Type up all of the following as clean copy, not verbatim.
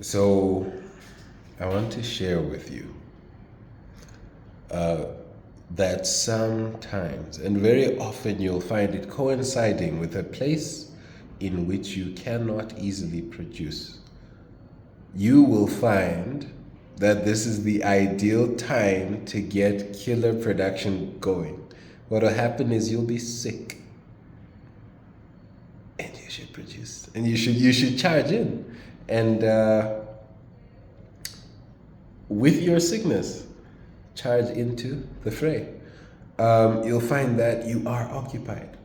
So, I want to share with you uh, that sometimes, and very often, you'll find it coinciding with a place in which you cannot easily produce. You will find that this is the ideal time to get killer production going. What will happen is you'll be sick and you should produce and you should charge in and with your sickness charge into the fray. You'll find that you are occupied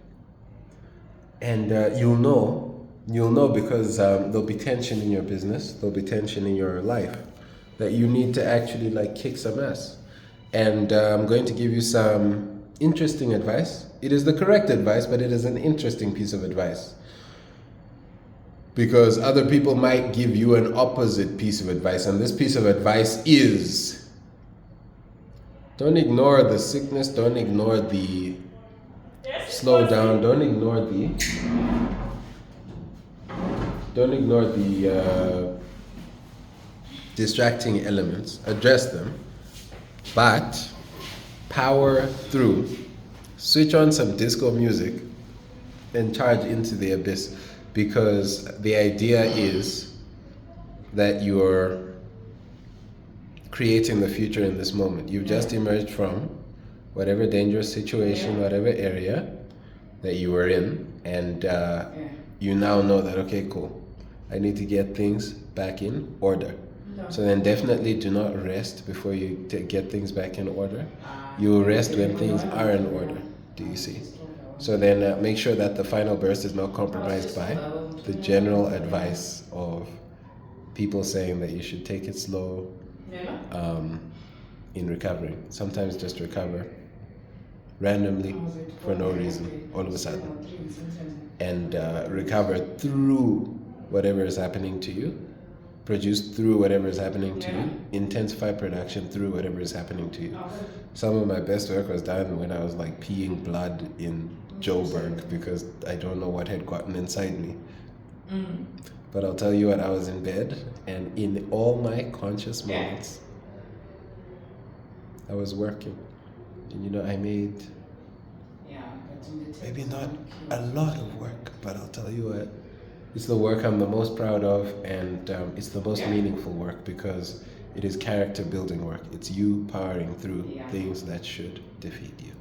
and you'll know because there'll be tension in your business, there'll be tension in your life, that you need to actually like kick some ass. And I'm going to give you some interesting advice. It is the correct advice, but it is an interesting piece of advice because other people might give you an opposite piece of advice. And this piece of advice is, don't ignore the sickness, don't ignore the slow down, don't ignore the distracting elements, address them, but power through. Switch on some disco music and charge into the abyss, because the idea is that you're creating the future in this moment. You've just emerged from whatever dangerous situation, whatever area that you were in, and you now know that, okay, cool, I need to get things back in order. So then definitely do not rest before you get things back in order. You will rest when things are in order. Do you see? So then make sure that the final burst is not compromised by the general advice of people saying that you should take it slow in recovering. Sometimes just recover randomly for no reason, all of a sudden, and recover through whatever is happening to you, produce through whatever is happening to you, intensify production through whatever is happening to you. Some of my best work was done when I was like peeing blood in Joburg because I don't know what had gotten inside me. But I'll tell you what, I was in bed, and in all my conscious moments, I was working. And I made maybe not a lot of work, but I'll tell you what, it's the work I'm the most proud of, and it's the most meaningful work because it is character building work. It's you powering through things that should defeat you.